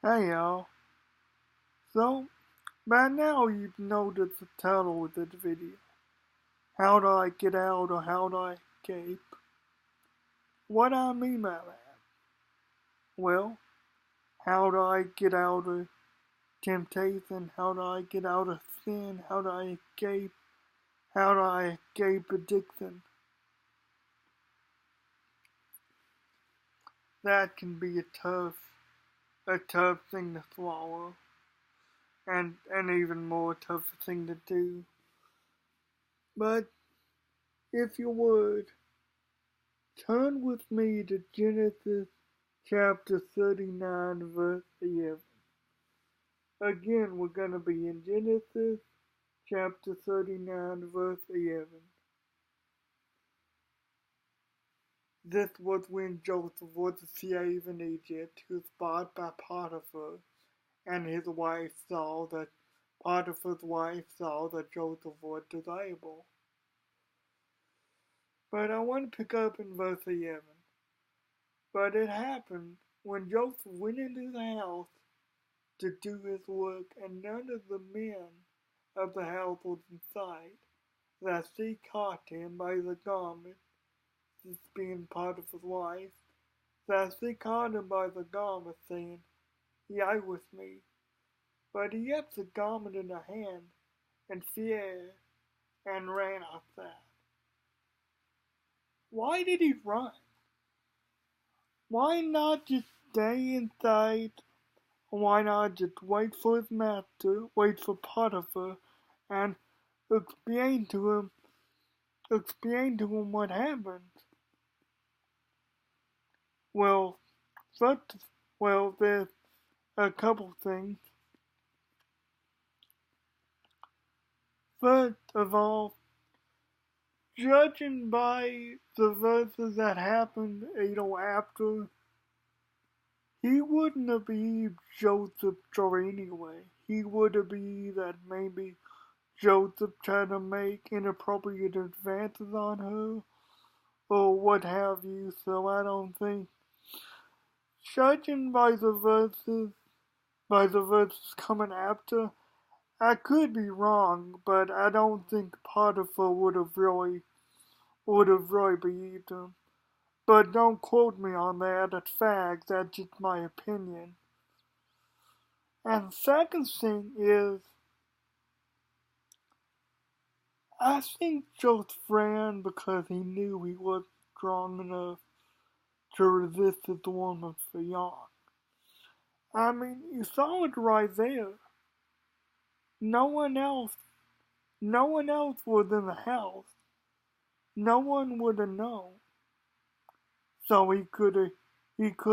Hey y'all. So, by now you know the title of this video. How do I get out or how do I escape? What I mean by that? Well, how do I get out of temptation? How do I get out of sin? How do I escape? How do I escape addiction? That can be a tough thing to swallow. And an even more tough thing to do. But, if you would, turn with me to Genesis chapter 39, verse 11. Again, we're going to be in Genesis chapter 39, verse 11. This was when Joseph was a slave in Egypt. He was bought by Potiphar, and his wife saw that Potiphar's wife saw that Joseph was desirable. But I want to pick up in verse 11. But it happened when Joseph went into the house to do his work, and none of the men of the house was in sight, that she caught him by the garment, this being Potiphar's wife, that she caught him by the garment, saying, Lie with me. But he had the garment in her hand, and feared, and ran outside. Why did he run? Why not just stay inside? Why not just wait for his master, wait for Potiphar, and explain to him what happened? Well, there's a couple things. First of all, judging by the verses that happened, after, he wouldn't have believed Joseph's story anyway. He would have believed that maybe Joseph tried to make inappropriate advances on her, or what have you, so I don't think, judging by the verses coming after, I could be wrong, but I don't think Potiphar would have really believed him. But don't quote me on that, that's fact, that's just my opinion. And second thing is, I think Joseph ran because he knew he wasn't strong enough to resist his woman for long. I mean, you saw it right there. No one else was in the house. No one would have known. So he could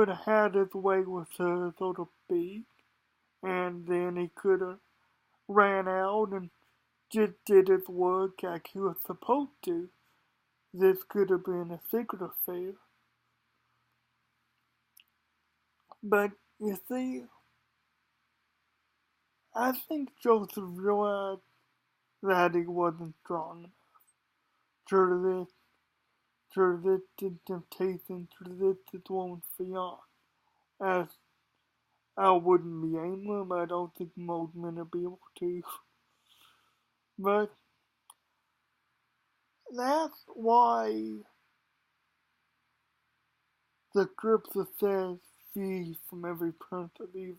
have had his way with her, so to speak, and then he could have ran out and just did his work like he was supposed to. This could have been a secret affair. But you see, I think Joseph realized that he wasn't strong enough to resist the temptation to resist this woman for long. As I wouldn't be able, but I don't think most men would be able to. But that's why the scripture says, flee from every prince of evil,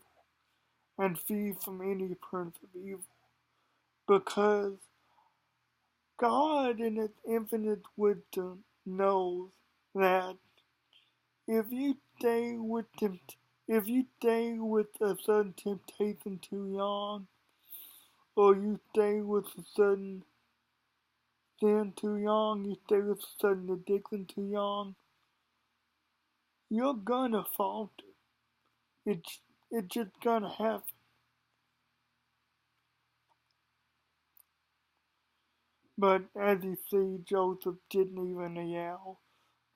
and flee from any prince of evil. Because God in His infinite wisdom knows that if you stay with a certain temptation too long, or you stay with a certain sin too long, you stay with a certain addiction too long, you're gonna falter. It's just gonna happen. But as you see, Joseph didn't even yell.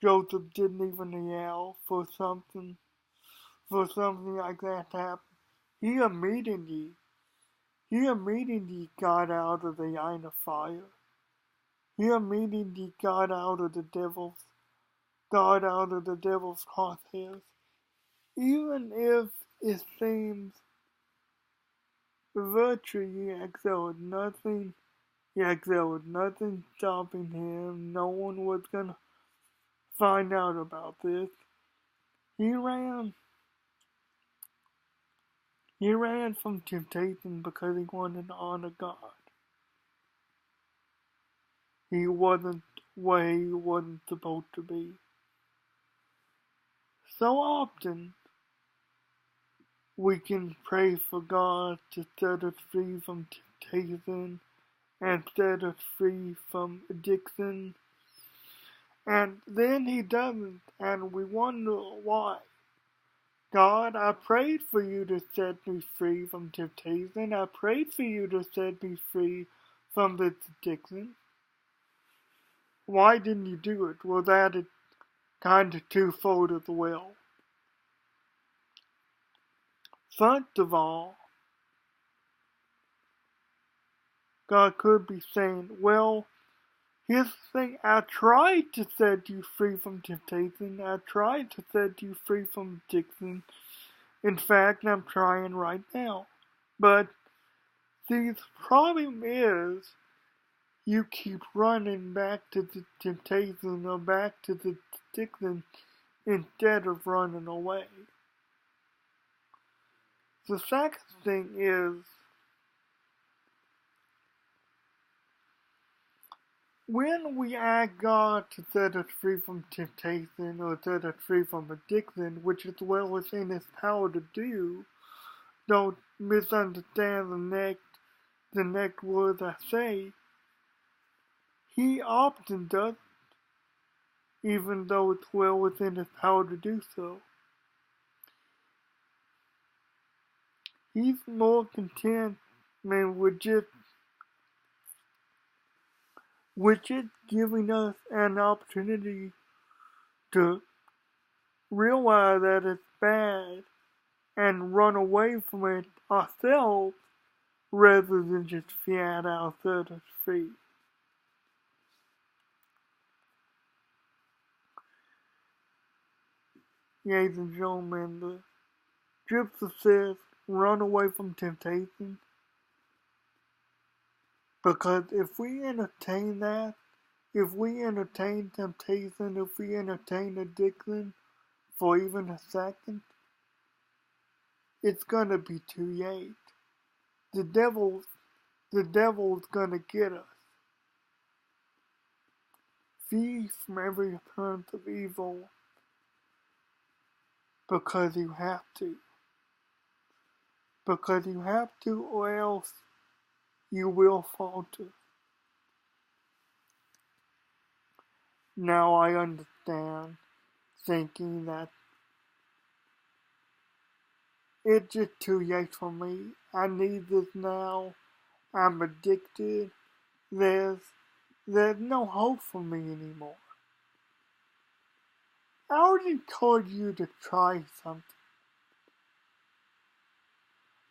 Joseph didn't even yell for something like that to happen. He immediately got out of the line of fire. He immediately got out of the devil's crosshairs. Even if it seems virtually like there was nothing stopping him. No one was gonna find out about this. He ran. He ran from temptation because he wanted to honor God. He wasn't where he wasn't supposed to be. So often, we can pray for God to set us free from temptation and set us free from addiction. And then he doesn't, and we wonder why. God, I prayed for you to set me free from temptation. I prayed for you to set me free from this addiction. Why didn't you do it? Well, that is kind of twofold as well. First of all, God could be saying, well, here's the thing, I tried to set you free from temptation. I tried to set you free from addiction. In fact, I'm trying right now. But see, the problem is, you keep running back to the temptation or back to the addiction instead of running away. The second thing is, when we ask God to set us free from temptation or set us free from addiction, which is well within His power to do, don't misunderstand the next words I say, He often does, even though it's well within His power to do so. He's more content with just giving us an opportunity to realize that it's bad and run away from it ourselves rather than just flat out set us free. Ladies and gentlemen, the scripture says run away from temptation, because if we entertain that, if we entertain temptation, if we entertain addiction for even a second, it's gonna be too late. The devil's gonna get us. Flee from every appearance of evil, because you have to. Because you have to, or else you will falter. Now I understand thinking that it's just too late for me. I need this now. I'm addicted. There's no hope for me anymore. I would encourage you to try something.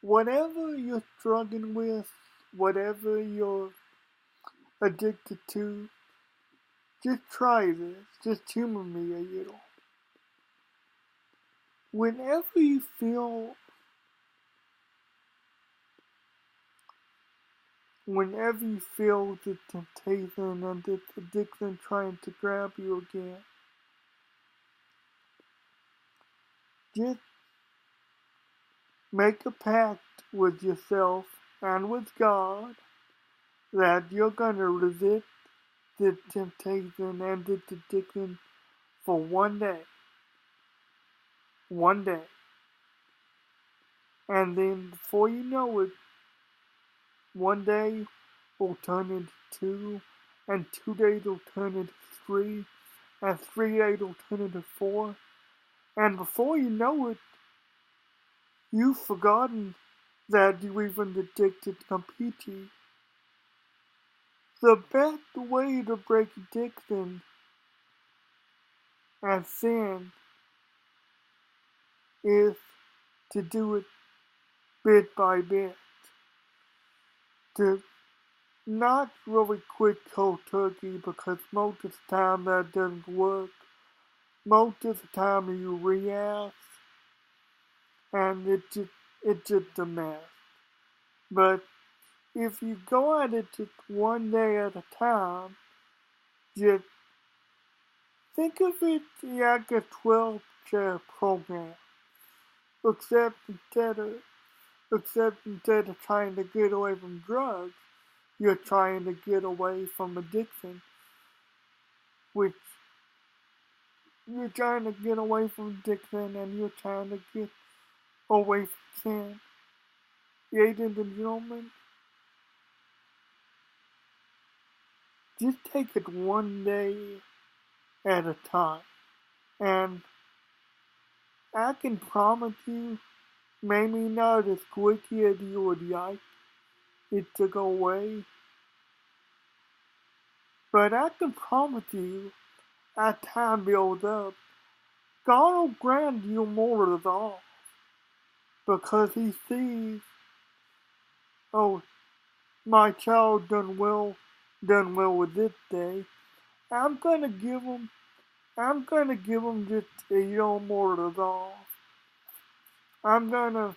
Whatever you're struggling with, whatever you're addicted to, just try this. Just humor me a little. Whenever you feel the temptation and the addiction trying to grab you again, just make a pact with yourself and with God that you're gonna resist the temptation and the addiction for one day. One day. And then before you know it, one day will turn into 2, and 2 days will turn into 3, and 3 days will turn into 4, and before you know it, you've forgotten that you even addicted completely. The best way to break addiction and sin is to do it bit by bit. To not really quit cold turkey, because most of the time that doesn't work. Most of the time you relapse. and it's just a mess. But if you go at it just one day at a time, just think of it like a 12-step program, except instead of trying to get away from drugs, you're trying to get away from addiction, which you're trying to get away from addiction and you're trying to get away from sin. Ladies and gentlemen, just take it one day at a time. And I can promise you, maybe not as quickly as you would like it to go away, but I can promise you, as time builds up, God will grant you more resolve because He sees, oh, my child done well with this day. I'm gonna give him, just a little more resolve. I'm gonna,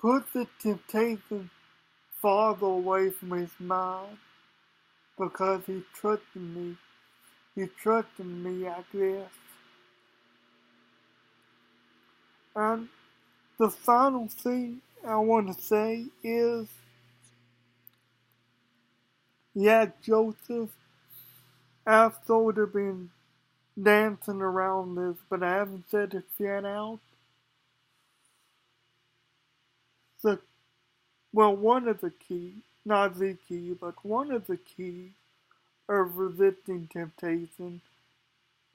put the temptation farther away from his mind because he trusted me. He trusted me, I guess. And the final thing I want to say is, yeah, Joseph, I've sort of been dancing around this, but I haven't said it yet out. The, well, one of the keys, not the key, but one of the keys of resisting temptation,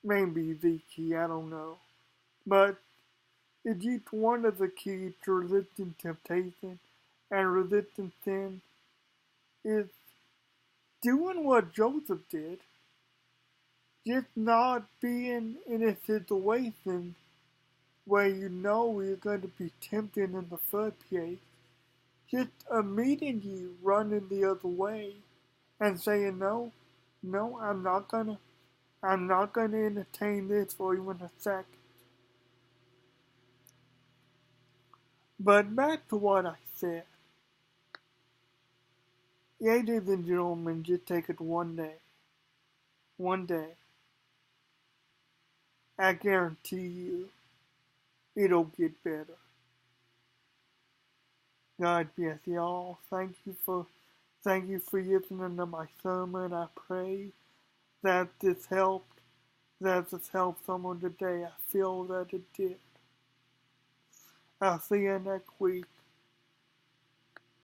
maybe the key, I don't know, but it's each one of the keys to resisting temptation and resisting sin is doing what Joseph did, just not being in a situation where you know you're going to be tempted in the first place, just immediately running the other way and saying no, I'm not gonna entertain this for even a second. But back to what I said. Ladies and gentlemen, just take it one day. One day. I guarantee you, it'll get better. God bless y'all. Thank you for listening to my sermon. I pray that this helped someone today. I feel that it did. I'll see you next week.